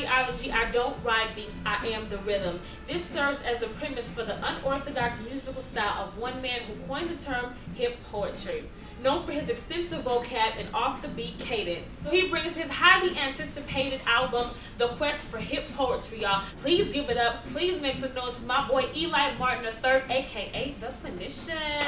ideology, I don't ride beats, I am the rhythm. This serves as the premise for the unorthodox musical style of one man who coined the term hip poetry. Known for his extensive vocab and off-the-beat cadence. So he brings his highly anticipated album, The Quest for Hip Poetry, y'all. Please give it up. Please make some noise for my boy Eli Martin III, a.k.a. The Clinician.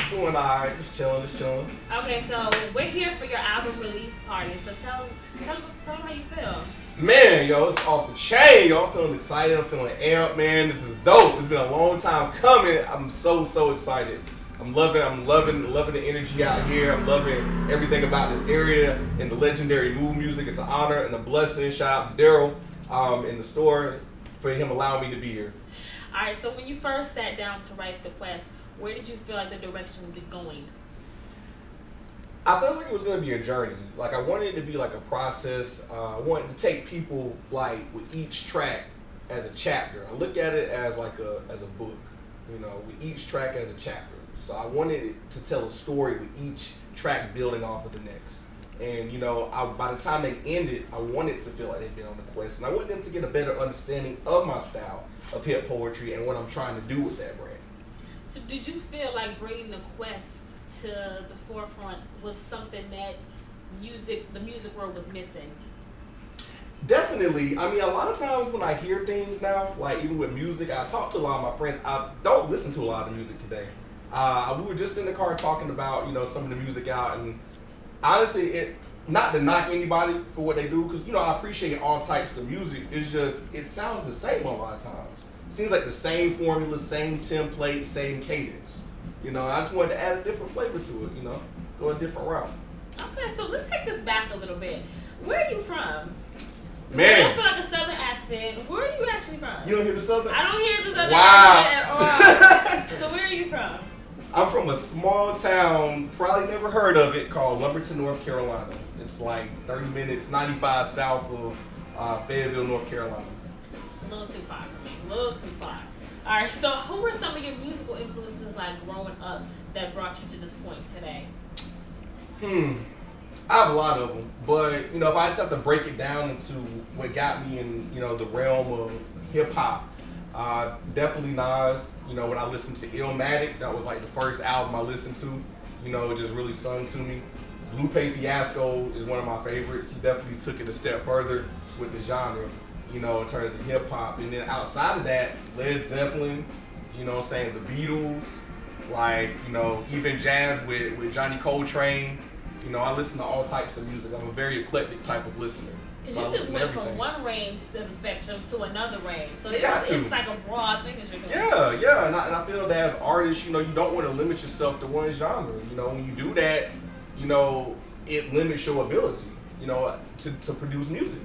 Doing alright, just chilling. Okay, so we're here for your album release party. So tell them how you feel. Man, yo, it's off the chain, yo. I'm feeling excited. I'm feeling amped, man. This is dope. It's been a long time coming. I'm so excited. I'm loving the energy out here. I'm loving everything about this area and the legendary mood music. It's an honor and a blessing. Shout out to Daryl in the store for him allowing me to be here. All right, so when you first sat down to write The Quest, where did you feel like the direction would be going? I felt like it was going to be a journey. Like, I wanted it to be like a process. I wanted to take people, like, with each track as a chapter. I look at it as like as a book, you know, with each track as a chapter. So I wanted it to tell a story with each track building off of the next. And, you know, by the time they ended, I wanted to feel like they'd been on the quest. And I wanted them to get a better understanding of my style of hip poetry and what I'm trying to do with that brand. So did you feel like bringing the quest to the forefront was something that the music world was missing? Definitely. I mean, a lot of times when I hear things now, like even with music, I talk to a lot of my friends. I don't listen to a lot of music today. We were just in the car talking about, you know, some of the music out, and honestly, not to knock anybody for what they do, because, you know, I appreciate all types of music. It's just, it sounds the same a lot of times. It seems like the same formula, same template, same cadence. You know, I just wanted to add a different flavor to it, you know, go a different route. Okay, so let's take this back a little bit. Where are you from? Man. I don't feel like a southern accent. Where are you actually from? You don't hear the southern? I don't hear the southern Wow. accent at all. So where are you from? I'm from a small town, probably never heard of it, called Lumberton, North Carolina. It's like 30 minutes, 95 south of Fayetteville, North Carolina. It's a little too far for me, a little too far. All right, so who were some of your musical influences like growing up that brought you to this point today? I have a lot of them, but, you know, if I just have to break it down into what got me in, you know, the realm of hip hop, definitely Nas. You know, when I listened to Illmatic, that was like the first album I listened to. You know, it just really sung to me. Lupe Fiasco is one of my favorites. He definitely took it a step further with the genre, you know, in terms of hip hop. And then outside of that, Led Zeppelin, you know what I'm saying, the Beatles, like, you know, even jazz with Johnny Coltrane. You know, I listen to all types of music. I'm a very eclectic type of listener. Because So I you just listen to went from everything. one range of the spectrum to another range. So got to. it's like a broad thing that you're doing. Yeah, and I feel that as artists, you know, you don't want to limit yourself to one genre. You know, when you do that, you know, it limits your ability, you know, to produce music.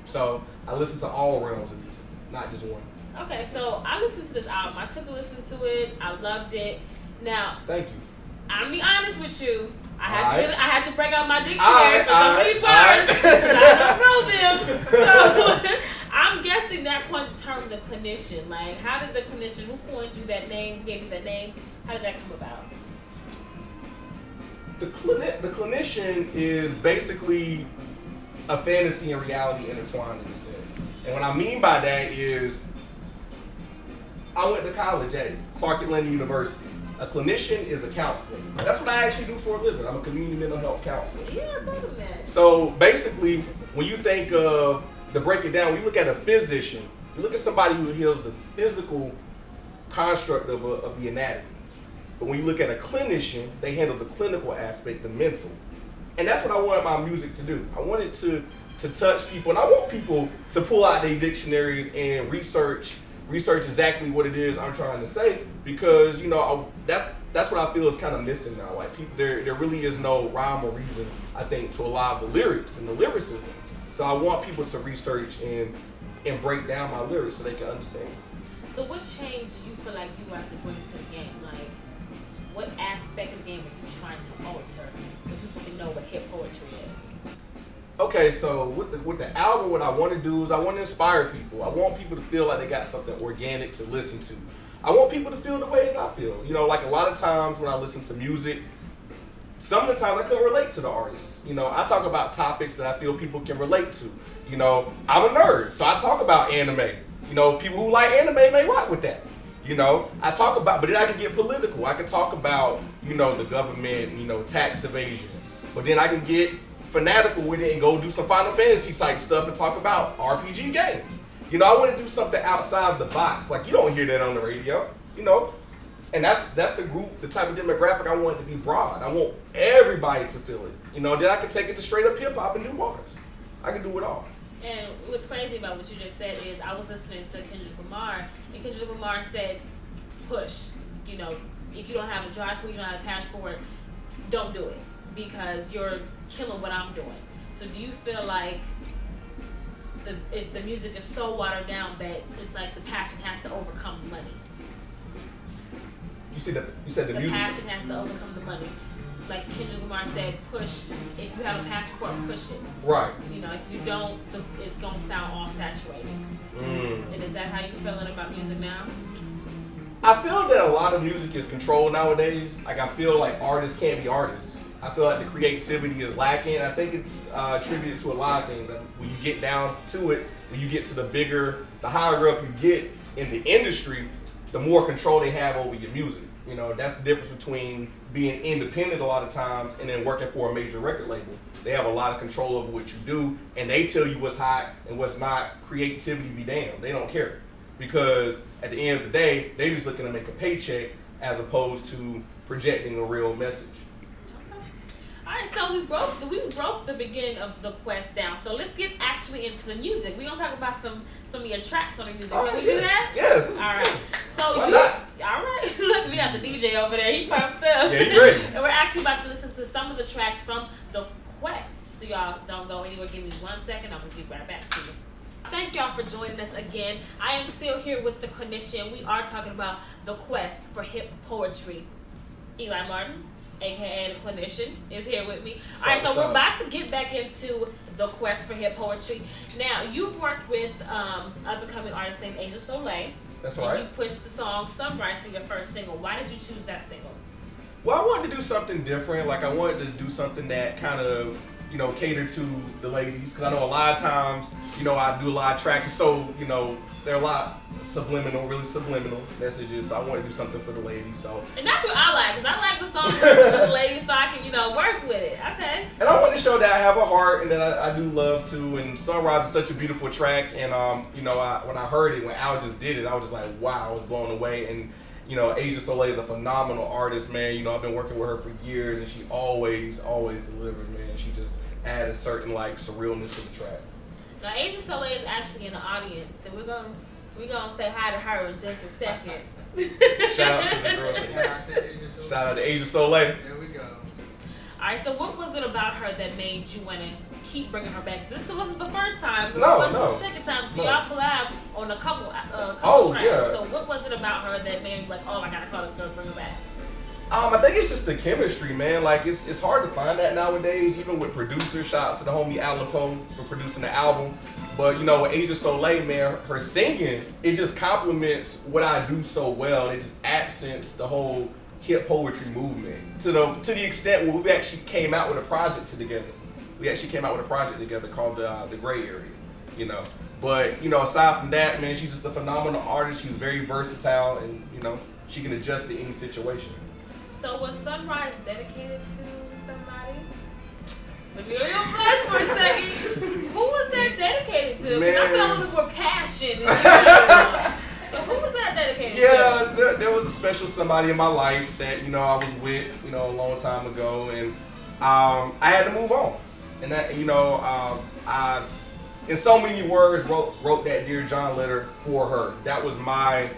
So I listen to all realms of music, not just one. Okay, so I listened to this album. I took a listen to it. I loved it. Now, Thank you. I'm gonna be honest with you. I Alright. had to break out my dictionary for some of these Alright. words because I don't know them. So I'm guessing that coined the term the clinician. Like, how did the clinician? Who coined you that name? Who gave you that name? How did that come about? The clinician is basically a fantasy and reality intertwined in a sense. And what I mean by that is, I went to college at Clark Atlanta University. A clinician is a counselor. That's what I actually do for a living. I'm a community mental health counselor. Yeah, I told him that. So basically, when you think of, to break it down, when you look at a physician, you look at somebody who heals the physical construct of the anatomy. But when you look at a clinician, they handle the clinical aspect, the mental. And that's what I wanted my music to do. I wanted to touch people, and I want people to pull out their dictionaries and research exactly what it is I'm trying to say, because, you know, that's what I feel is kind of missing now. Like, people, there really is no rhyme or reason, I think, to a lot of the lyrics and the lyricism. So I want people to research and break down my lyrics so they can understand. So what change do you feel like you want to bring to the game? Like, what aspect of the game are you trying to alter so people can know what hip poetry is? Okay, so with the album, what I want to do is I want to inspire people. I want people to feel like they got something organic to listen to. I want people to feel the ways I feel. You know, like a lot of times when I listen to music, some of the times I couldn't relate to the artist. You know, I talk about topics that I feel people can relate to. You know, I'm a nerd, so I talk about anime. You know, people who like anime may rock with that. You know, I talk about, but then I can get political. I can talk about, you know, the government, you know, tax evasion. But then I can get fanatical with it and go do some Final Fantasy type stuff and talk about RPG games. You know, I want to do something outside of the box. Like, you don't hear that on the radio, you know. And that's the group, the type of demographic I want it to be broad. I want everybody to feel it. You know, then I can take it to straight up hip hop and new bars. I can do it all. And what's crazy about what you just said is I was listening to Kendrick Lamar, and Kendrick Lamar said, push. You know, if you don't have a drive for it, you don't have a passion for it, don't do it because you're killing what I'm doing. So do you feel like the music is so watered down that it's like the passion has to overcome the money? You said the music. The passion has to overcome the money. Like Kendrick Lamar said, push. If you have a passion for it, push it. Right. You know, if you don't, it's gonna sound all saturated. And is that how you feeling about music now? I feel that a lot of music is controlled nowadays. Like, I feel like artists can't be artists. I feel like the creativity is lacking. I think it's attributed to a lot of things. Like, when you get down to it, when you get to the higher up you get in the industry, the more control they have over your music. You know, that's the difference between being independent a lot of times and then working for a major record label. They have a lot of control over what you do, and they tell you what's hot and what's not. Creativity be damned. They don't care. Because at the end of the day, they're just looking to make a paycheck as opposed to projecting a real message. All right, so we broke the beginning of the quest down. So let's get actually into the music. We're gonna talk about some of your tracks on the music. Can we do that? Yes. All right. So why not? All right. Look, we got the DJ over there. He pumped up. Yeah, he ready. And we're actually about to listen to some of the tracks from the quest. So y'all don't go anywhere. Give me 1 second. I'm gonna get right back to you. Thank y'all for joining us again. I am still here with the Clinician. We are talking about the quest for hip poetry. Eli Martin, aka the Clinician, is here with me. All right, so we're about to get back into the quest for hip poetry. Now, you've worked with up-and-coming artist named Asia Soleil. That's right. And you pushed the song Sunrise for your first single. Why did you choose that single? Well, I wanted to do something different. Like, I wanted to do something that kind of, you know, cater to the ladies. Because I know a lot of times, you know, I do a lot of tracks. So, you know, there are a lot really subliminal messages. So I want to do something for the ladies. So. And that's what I like. Because I like the song for the ladies so I can, you know, work with it. Okay. And I want to show that I have a heart and that I do love to. And Sunrise is such a beautiful track. And, you know, when I heard it, when Al just did it, I was just like, wow, I was blown away. And, you know, Asia Soleil is a phenomenal artist, man. You know, I've been working with her for years, and she always delivers, man. She just adds a certain, like, surrealness to the track. Now, Asia Soleil is actually in the audience, and we're gonna say hi to her in just a second. Shout out to the girls. Shout out to Asia Soleil. There we go. All right, so what was it about her that made you want to keep bringing her back? This wasn't the first time. No, it wasn't the second time. So y'all collab on a couple tracks. Yeah. So what was it about her that made you like, oh, I gotta call this girl to bring her back? I think it's just the chemistry, man. Like, it's hard to find that nowadays, even with producers. Shout out to the homie Allen Pough for producing the album. But, you know, with Asia Soleil, man, her singing, it just complements what I do so well. It just accents the whole hip poetry movement to the extent where we actually came out with a project together. We actually came out with a project together called the Gray Area, you know. But, you know, aside from that, man, she's just a phenomenal artist. She's very versatile, and, you know, she can adjust to any situation. So was Sunrise dedicated to somebody? Let me hear your flash for a second. Who was that dedicated to? Because I feel a little bit more passion. So who was that dedicated to? Yeah, there was a special somebody in my life that, you know, I was with, you know, a long time ago, and I had to move on. And that, you know, I, in so many words, wrote that Dear John letter for her. That was my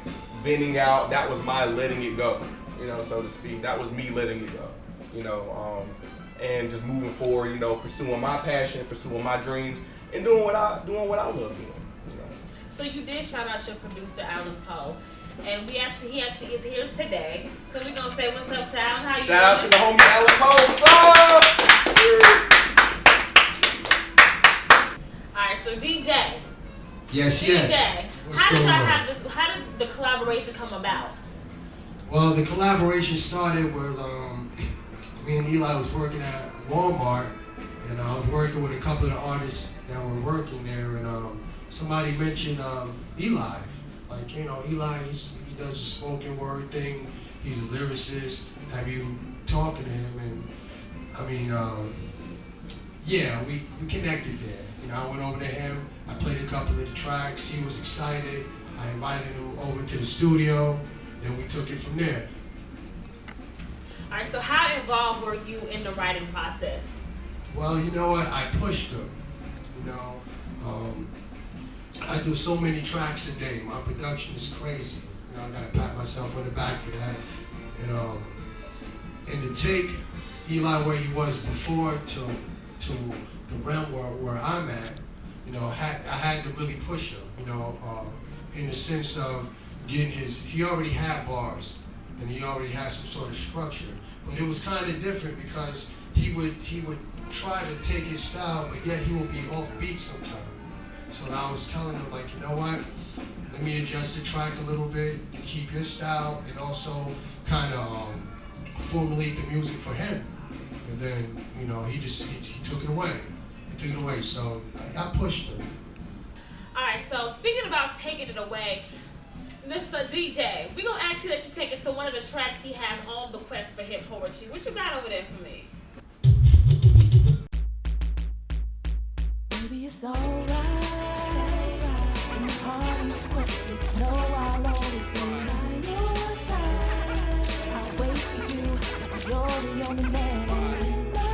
venting out. That was my letting it go, you know, so to speak. That was me letting it go, you know, and just moving forward, you know, pursuing my passion, pursuing my dreams, and doing what I love doing, you know. So you did shout out your producer, Allen Pough, and he actually is here today. So we're gonna say what's up to Allen. How you Shout out doing? to the homie Allen Pough. All right, so DJ. Yes. DJ, What's how did going y'all on? have this? How did the collaboration come about? Well, the collaboration started with me and Eli was working at Walmart, and I was working with a couple of the artists that were working there, and somebody mentioned Eli. Like, you know, Eli, he does the spoken word thing. He's a lyricist. Have you talking to him? And I mean, yeah, we connected there. You know, I went over to him. I played a couple of the tracks. He was excited. I invited him over to the studio. Then we took it from there. All right, so how involved were you in the writing process? Well, you know what? I pushed him. You know, I do so many tracks a day. My production is crazy. You know, I gotta pat myself on the back for that. And to take Eli where he was before to the realm where I'm at, you know, I had to really push him. You know, in the sense of getting he already had bars and he already had some sort of structure. But it was kind of different because he would try to take his style, but yet he would be off beat sometimes. So I was telling him, like, you know what? Let me adjust the track a little bit to keep his style and also kind of formulate the music for him. And then, you know, he took it away. He took it away. So I pushed him. All right, so speaking about taking it away, Mr. DJ, we're going to actually let you take it to one of the tracks he has on the Quest for Hip Poetry. What you got over there for me? Baby, it's alright. In the heart of my quest, just know I'll always be by your side. I'll wait for you, because you're the only man in my life.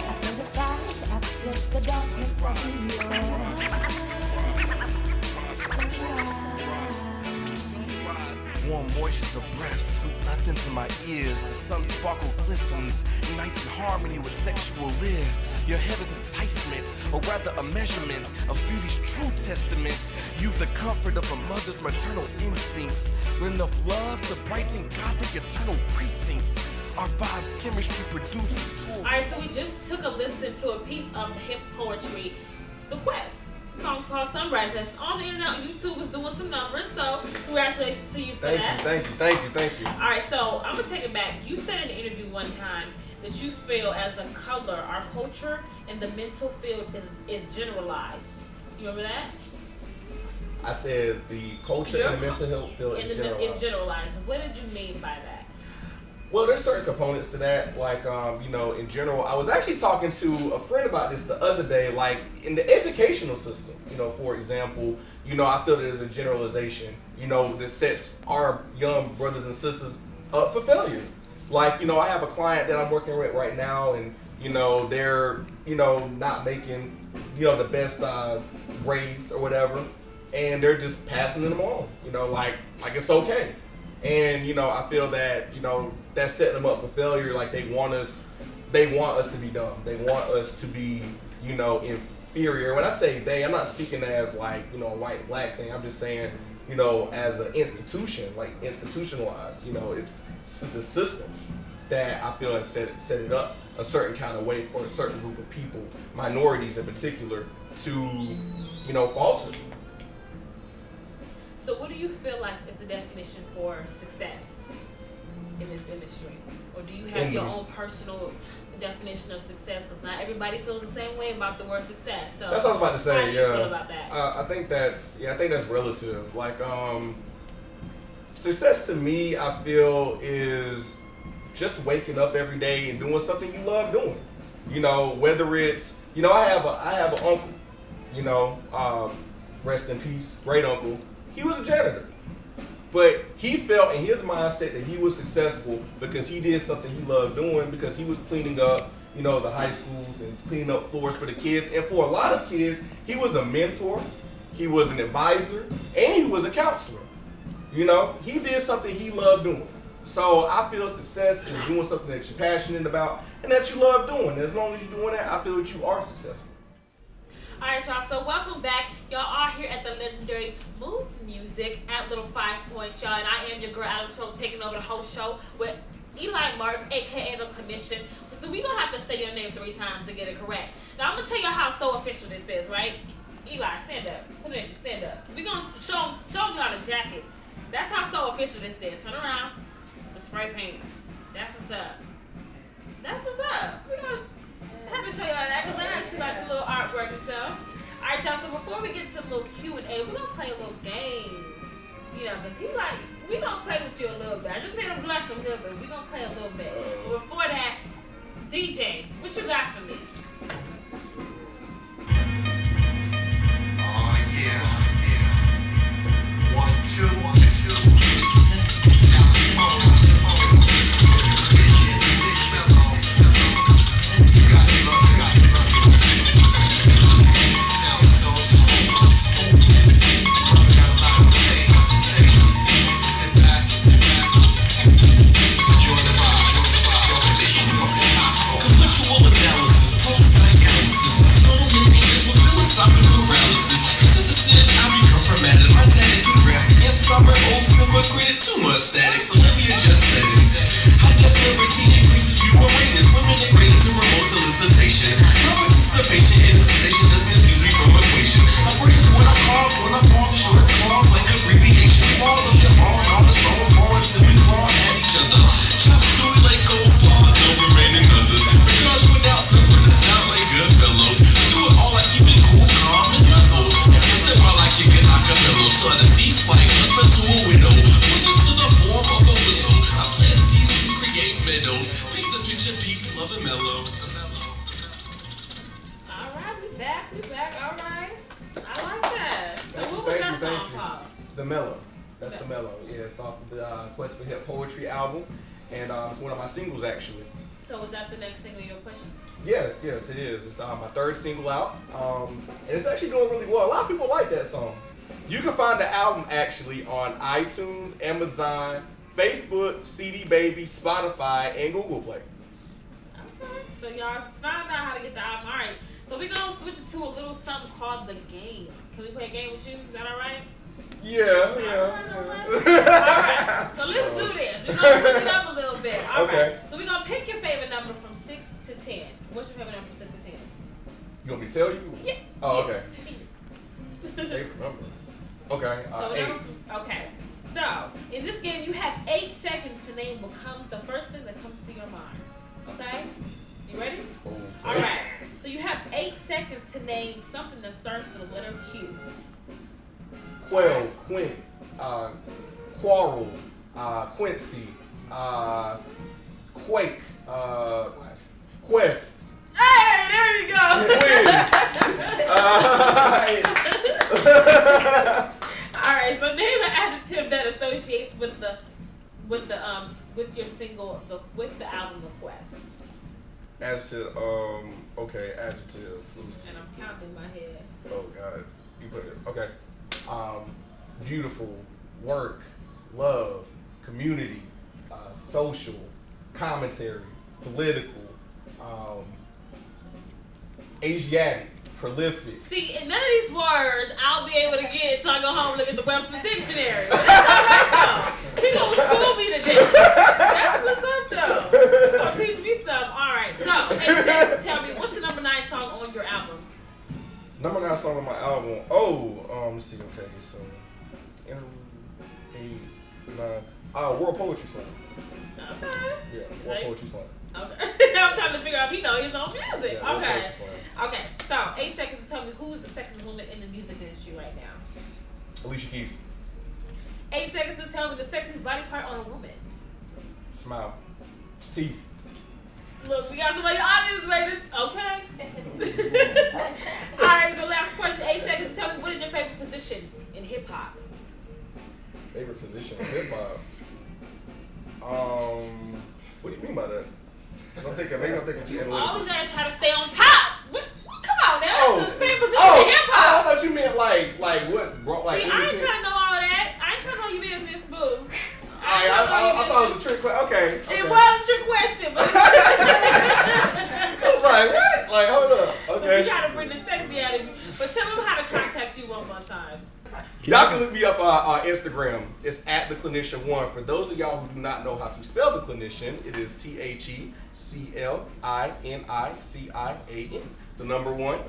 After the fire, after the darkness, I'll be yours. Warm moistures of breath, sweet nothing to my ears. The sun sparkle glistens, unites in harmony with sexual leer. Your head is enticement, or rather a measurement of beauty's true testament. You've the comfort of a mother's maternal instincts, with enough love to brighten Gothic eternal precincts. Our vibes, chemistry produces. Alright, so we just took a listen to a piece of hip poetry, The Quest. The song's called Sunrise. That's on the internet. YouTube is doing some numbers, so congratulations to you for that. Thank you. Alright, so I'm going to take it back. You said in an interview one time that you feel as a color, our culture in the mental field is generalized. You remember that? I said the culture in the mental health field is generalized. It's generalized. What did you mean by that? Well, there's certain components to that, like, you know, in general. I was actually talking to a friend about this the other day, like, in the educational system, you know, for example, you know, I feel there's a generalization, you know, that sets our young brothers and sisters up for failure. Like, you know, I have a client that I'm working with right now, and, you know, they're, you know, not making, you know, the best grades or whatever, and they're just passing them on, you know, like it's okay. And, you know, I feel that, you know, that's setting them up for failure. Like, they want us to be dumb. They want us to be, you know, inferior. When I say they, I'm not speaking as, like, you know, a white and black thing. I'm just saying, you know, as an institution, like institutionalized, you know, it's the system that I feel has set it up a certain kind of way for a certain group of people, minorities in particular, to, you know, falter. So what do you feel like is the definition for success in this industry? Or do you have your own personal definition of success? Because not everybody feels the same way about the word success. So that's what I was about to say. How do you feel about that? I think that's relative. Like, success to me, I feel, is just waking up every day and doing something you love doing. You know, whether it's, you know, I have an uncle, you know, rest in peace, great uncle. He was a janitor, but he felt in his mindset that he was successful because he did something he loved doing, because he was cleaning up, you know, the high schools and cleaning up floors for the kids. And for a lot of kids, he was a mentor, he was an advisor, and he was a counselor. You know, he did something he loved doing. So I feel success is doing something that you're passionate about and that you love doing. As long as you're doing that, I feel that you are successful. All right, y'all, so welcome back. Y'all are here at the legendary Moves Music at Little 5 Point, y'all, and I am your girl, Alex Rose, taking over the whole show with Eli Martin, a.k.a. the Clinician. So we're going to have to say your name 3 times to get it correct. Now, I'm going to tell y'all how so official this is, right? Eli, stand up. Clinician, stand up. We're going to show y'all the jacket. That's how so official this is. Turn around. The spray paint. That's what's up. bit. We're gonna play a little bit. But before that, DJ, what you got for me? Oh yeah. 1, 2, 1, 2. Too much static, so let me adjust settings. High delivery increases viewer ratings. Women are graded to remote solicitation. No participation in the sensation does misuse me from equation. I purchase what I cause when I pause a short clause like abbreviation. Falls of your arm, all the songs fall until we fall at each other. Chop suey like coleslaw, no remaining others. Because without stuff for the sound like good fellows. Do it all like keep it cool, calm, and mellow. And kiss it while I kick it acapella. Till the cease like husband to a widow. The Mellow. That's the Mellow. Yeah, it's off the Quest for Hip Poetry album, and it's one of my singles actually. So is that the next single you're pushing? Yes, it is. It's my third single out, and it's actually doing really well. A lot of people like that song. You can find the album actually on iTunes, Amazon, Facebook, CD Baby, Spotify, and Google Play. Okay, so y'all found out how to get the album. All right, so we're gonna switch it to a little something called The Game. Can we play a game with you? Is that all right? Yeah. Alright, so let's do this. We're going to switch it up a little bit. Alright, Okay. so we're going to pick your favorite number from 6 to 10. What's your favorite number from 6 to 10? You want me to tell you? Yeah. Oh, okay. Yes. Favorite number. Okay. So, 8. okay. So, in this game, you have 8 seconds to name what comes the first thing that comes to your mind. Okay? You ready? Okay. Alright. So, you have 8 seconds to name something that starts with the letter Q. Quail, Quint, Quarrel, Quincy, Quake, Quest. Hey, there you go. All right, so name an adjective that associates with your single, with the album Request. Adjective, okay, adjective. Let me see. And I'm counting in my head. Oh God, you put it. Okay. Beautiful, work, love, community, social, commentary, political, Asiatic, prolific. See, and none of these words I'll be able to get until I go home and look at the Webster's Dictionary. But that's all right though. He gonna school me today. That's what's up though. He gonna teach me something. All right. So, hey, tell me, what's the number 9 song on your album? Number 9 song on my album. Oh, let's see. Okay, so 8, 9. World Poetry Slam. Okay. Yeah, World Poetry Slam. Okay. I'm trying to figure out if he knows his own music. Yeah, World Okay. Poetry Slam. Okay. So 8 seconds to tell me who's the sexiest woman in the music industry right now. Alicia Keys. 8 seconds to tell me the sexiest body part on a woman. Smile. Teeth. Look, we got somebody honest, baby. Okay. All right. So last question. 8 seconds to tell me what is your favorite position in hip hop. Favorite position in hip hop. What do you mean by that? I'm thinking too analytical. Always gotta try to stay on top. Come on now. That's the favorite position in hip I hop. thought you meant like what, bro? Like See, I ain't trying to know all that. I ain't trying to know your business, boo. I thought it was a trick question. Okay. It was a trick question, but I was like, what? Like, hold up. so Okay. we gotta bring the sexy out of you. But tell them how to contact you one more time. Y'all can look me up on Instagram. It's at the Clinician1. For those of y'all who do not know how to spell the Clinician, it is TheCliniCian, the number 1.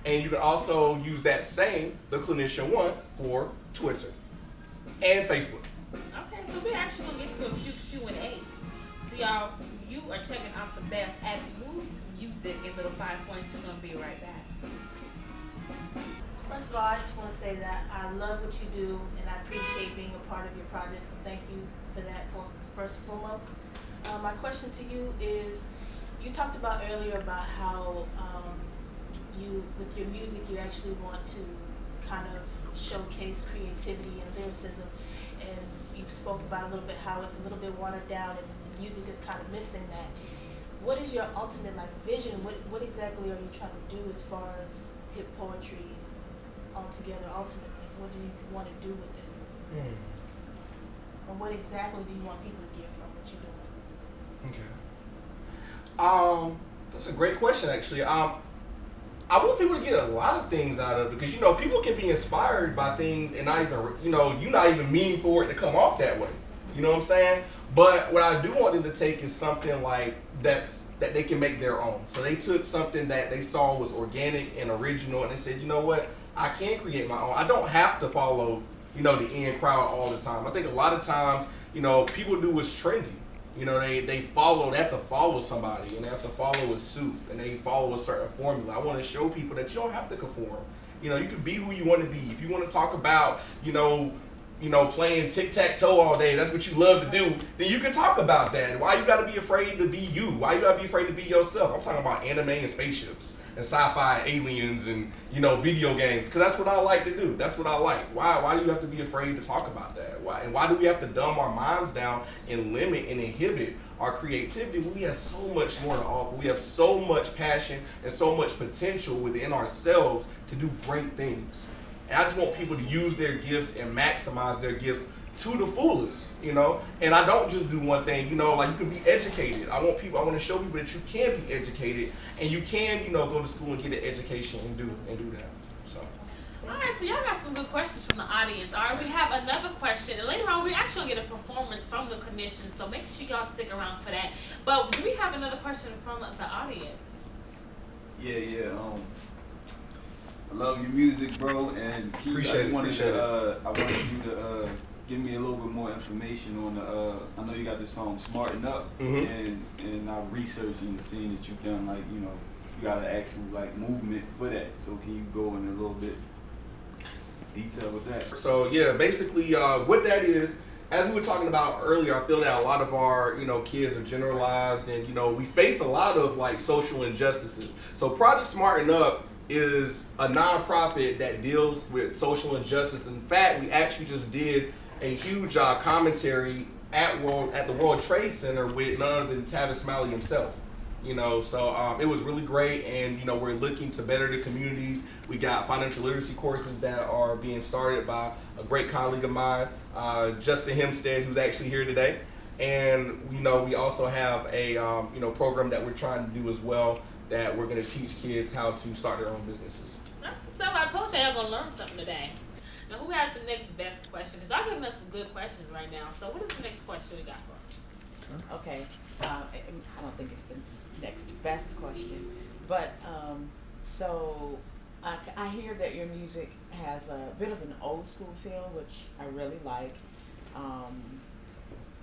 And you can also use that same, the Clinician1, for Twitter and Facebook. Okay, so we're actually gonna get to a few Q&As. So y'all, you are checking out the best at moves music in little 5 points. We're gonna be right back. First of all, I just want to say that I love what you do and I appreciate being a part of your project, so thank you for that first and foremost. my question to you is, you talked about earlier about how you, with your music, you actually want to kind of showcase creativity and lyricism, and you spoke about a little bit how it's a little bit watered down and the music is kind of missing that. What is your ultimate vision? What exactly are you trying to do as far as hip poetry altogether? Ultimately, what do you want to do with it? Or what exactly do you want people to get from what you're doing? Okay. That's a great question, actually. I want people to get a lot of things out of it, because people can be inspired by things and not even you not even mean for it to come off that way. You know what I'm saying? But what I do want them to take is something like that they can make their own. So they took something that they saw was organic and original, and they said, you know what, I can create my own. I don't have to follow the in crowd all the time. I think a lot of times people do what's trendy. They have to follow somebody, and they have to follow a suit, and they follow a certain formula. I want to show people that you don't have to conform. You can be who you want to be. If you want to talk about playing tic-tac-toe all day, that's what you love to do, then you can talk about that. Why you gotta be afraid to be you? Why you gotta be afraid to be yourself? I'm talking about anime and spaceships and sci-fi aliens and video games, because that's what I like to do. That's what I like. Why do you have to be afraid to talk about that? Why do we have to dumb our minds down and limit and inhibit our creativity when we have so much more to offer? We have so much passion and so much potential within ourselves to do great things. And I just want people to use their gifts and maximize their gifts to the fullest, And I don't just do one thing, you can be educated. I want to show people that you can be educated, and you can, go to school and get an education and do that. So. All right, so y'all got some good questions from the audience. All right, we have another question, and later on we actually get a performance from the Clinician, so make sure y'all stick around for that. But do we have another question from the audience? Yeah. I love your music, bro, and I wanted you to give me a little bit more information on I know you got this song "Smarten Up," and I researched and seen that you've done you got an actual movement for that. So can you go in a little bit detail with that? So yeah, basically what that is, as we were talking about earlier, I feel that a lot of our kids are generalized, and we face a lot of social injustices. So Project Smarten Up is a nonprofit that deals with social injustice. In fact, we actually just did a huge commentary at the World Trade Center with none other than Tavis Smiley himself. So it was really great, and we're looking to better the communities. We got financial literacy courses that are being started by a great colleague of mine, Justin Hempstead, who's actually here today. And we also have a program that we're trying to do as well, that we're going to teach kids how to start their own businesses. That's what's up. I told y'all going to learn something today. Now, who has the next best question? Because y'all giving us some good questions right now. So what is the next question we got for us? Okay. I don't think it's the next best question. But, so I hear that your music has a bit of an old school feel, which I really like.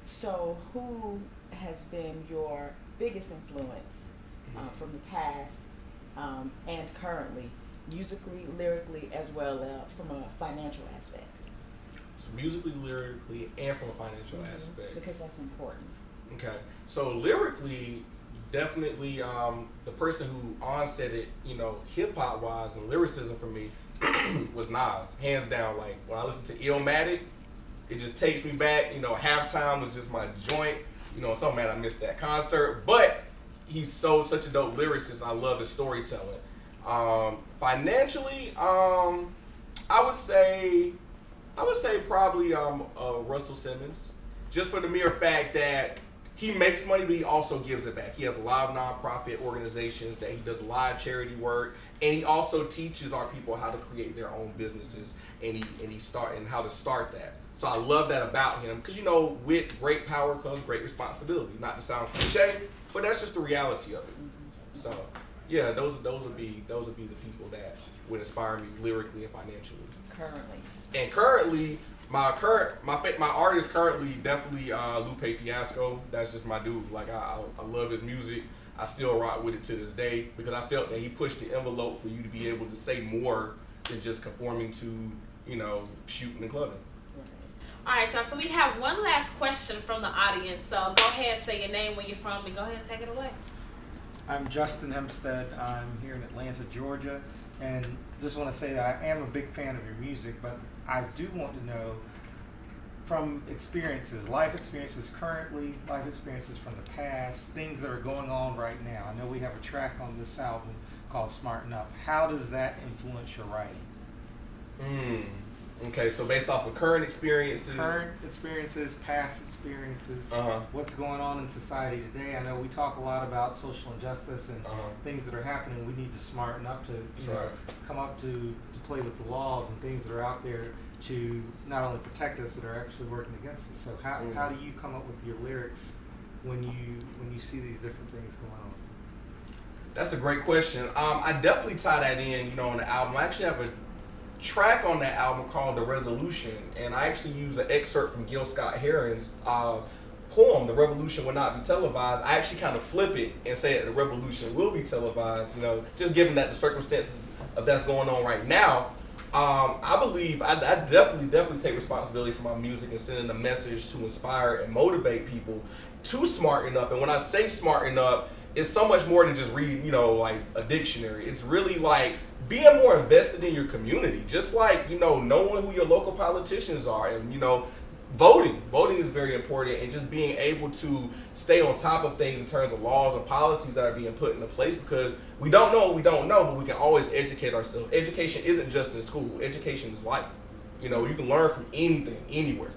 So who has been your biggest influence from the past and currently, musically, lyrically, as well from a financial aspect? So musically, lyrically, and from a financial aspect. Because that's important. Okay. So lyrically, definitely the person who onset it, hip hop wise and lyricism for me was Nas, hands down. When I listen to Illmatic, it just takes me back. Halftime was just my joint. I'm so mad I missed that concert, but he's such a dope lyricist. I love his storytelling. Financially, I would say probably Russell Simmons, just for the mere fact that he makes money, but he also gives it back. He has a lot of nonprofit organizations that he does a lot of charity work, and he also teaches our people how to create their own businesses, and how to start that. So I love that about him, because with great power comes great responsibility. Not to sound cliche, but that's just the reality of it. So yeah, those would be the people that would inspire me lyrically and financially. Currently, my artist currently definitely Lupe Fiasco. That's just my dude. I love his music. I still rock with it to this day, because I felt that he pushed the envelope for you to be able to say more than just conforming to shooting and clubbing. All right, y'all. So we have one last question from the audience. So go ahead, say your name, where you're from, and go ahead and take it away. I'm Justin Hempstead. I'm here in Atlanta, Georgia, and just want to say that I am a big fan of your music, but I do want to know from experiences, life experiences currently, life experiences from the past, things that are going on right now. I know we have a track on this album called Smarten Up. How does that influence your writing? Okay, so based off of current experiences, past experiences, what's going on in society today. I know we talk a lot about social injustice and things that are happening. We need to smarten up to come up to play with the laws and things that are out there to not only protect us, but are actually working against us. So how do you come up with your lyrics when you see these different things going on? That's a great question. I definitely tie that in, on the album. I actually have a track on that album called The Resolution, and I actually use an excerpt from Gil Scott-Heron's poem, The Revolution Will Not Be Televised. I actually kind of flip it and say that the revolution will be televised, just given that the circumstances of that's going on right now. I believe I definitely take responsibility for my music and sending a message to inspire and motivate people to smarten up. And when I say smarten up, it's so much more than just read, like a dictionary. It's really like being more invested in your community, just like, knowing who your local politicians are and, voting. Voting is very important, and just being able to stay on top of things in terms of laws and policies that are being put into place, because we don't know what we don't know, but we can always educate ourselves. Education isn't just in school. Education is life. You can learn from anything, anywhere.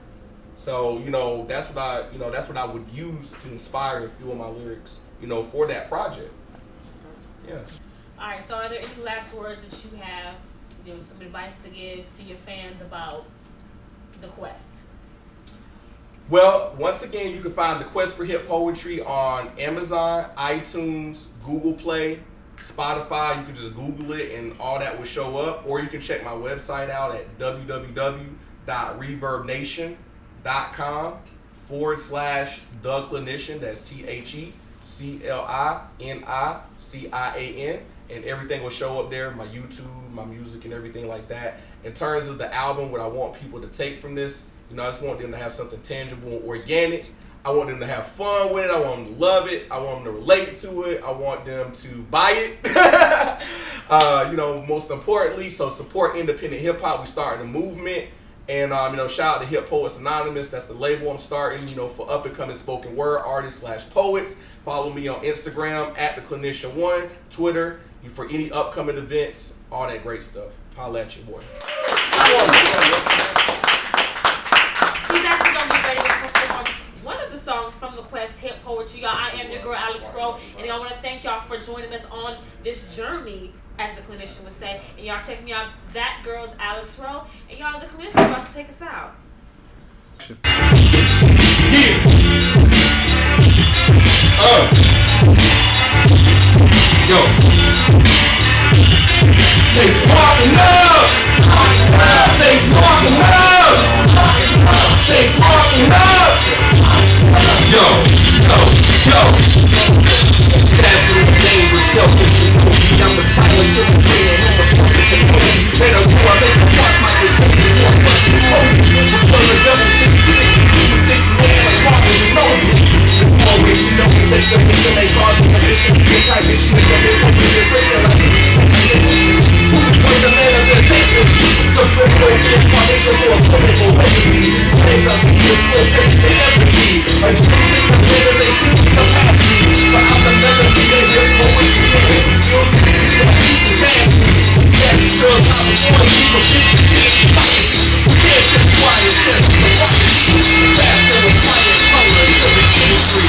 So, that's what I would use to inspire and fuel my lyrics, for that project. Yeah. All right, so are there any last words that you have, some advice to give to your fans about The Quest? Well, once again, you can find The Quest for Hip Poetry on Amazon, iTunes, Google Play, Spotify. You can just Google it and all that will show up. Or you can check my website out at www.reverbnation.com/The Clinician. That's TheCliniCian. And everything will show up there, my YouTube, my music, and everything like that. In terms of the album, what I want people to take from this, I just want them to have something tangible and organic. I want them to have fun with it. I want them to love it. I want them to relate to it. I want them to buy it. Most importantly, so support independent hip hop. We started a movement. And, shout out to Hip Poets Anonymous. That's the label I'm starting, for up-and-coming spoken word artists/poets. Follow me on Instagram at The Clinician 1, Twitter, for any upcoming events, all that great stuff. Holla at your boy. He's actually going to be ready to perform one of the songs from The Quest Hip Poetry. Y'all, I am your girl, Alex Rowe, and y'all want to thank y'all for joining us on this journey, as the clinician would say. And y'all check me out, That Girl's Alex Rowe, and y'all, the clinician, about to take us out. Yo. Say smarten up. Say smarten up. Say smarten up. Yo. Casual, dangerous, selfish, I'm a silent dream. And I'm who I make the watch my decision. One bunch of hope. Full of double 6 man like Marvin, you know me. Always, we say the mission, they call the mission. This type of shit, the mission, the mission, like the manifestation. So for the incarnation for a political legacy. Things I see is slow, face to empathy. A true thing of living, they see capacity. But I'm the melody, they hear poetry, and it's still to be that's sure I'm born, people can't fight. We can't just quiet, just the white. Faster with quiet color to the industry.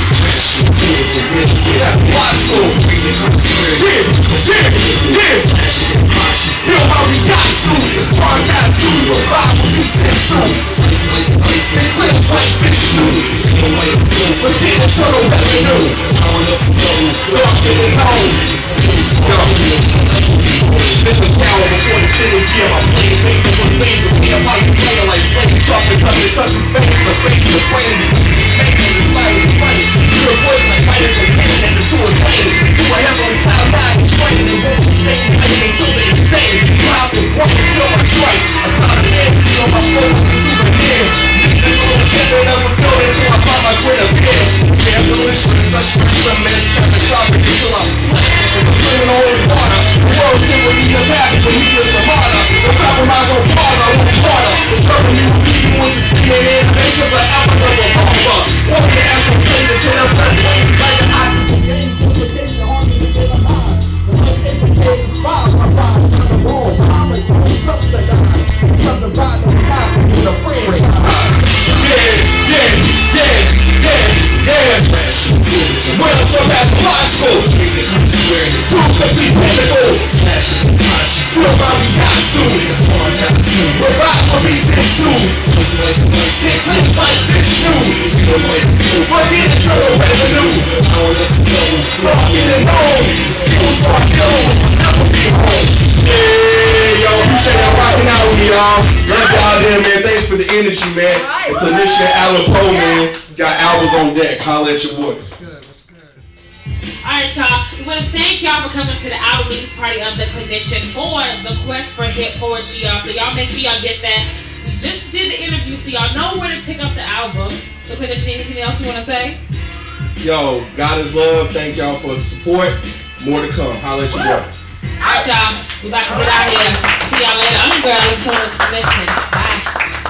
Watch those music feel how we got to. The spark got to. Revive what we sent to. And clips like fish news. But get into the revenue. Start getting home. This is power before the synergy of my blade. Make the one thing with me. I'm like playing like playing trumpet. Cause it's fake. The fake, the flame. Making the silent flame. Hear a voice like fighters and pain. And the two is lane. To a heavenly cloud nine. Train the whole state. Fighting until they insane. Cloud to point. Feel my strike. I'm trying to end. Feel my flow. Souvenir. the streets of men spend the sharp until I'm putting on the water. The world simply the path for me is the harder. The compromise on father, I want harder. The struggle you will be with the speaking animation, but I'm a revolver. Walking the astral place until I'm present. Like the oxygen games, implication, harmony within the mind. The uneducated spies, my mind, trying to roll. I'm a subsidized. Something right on the mind with a friend. Well, from that logical, two complete pinnacles. Feel my Picasso, revive for me, six shoes. Six lips like six shoes. Forget the total revenue. Talking and known, skills for I never be home. Yeah, yo, appreciate y'all rocking out with me, y'all. Love y'all there, man. Thanks for the energy, man. The Clinician Allen Pough, man. Got albums on deck. Holla at your boy. Alright, y'all. We want to thank y'all for coming to the album release party of the Clinician for the Quest for Hip Poetry, y'all. So y'all make sure y'all get that. We just did the interview, so y'all know where to pick up the album. So Clinician, anything else you want to say? Yo, God is love. Thank y'all for the support. More to come. Holla at your boy. Alright, y'all. We about to get out of here. See y'all later. I'm your girl, Alex, on the Clinician. Bye.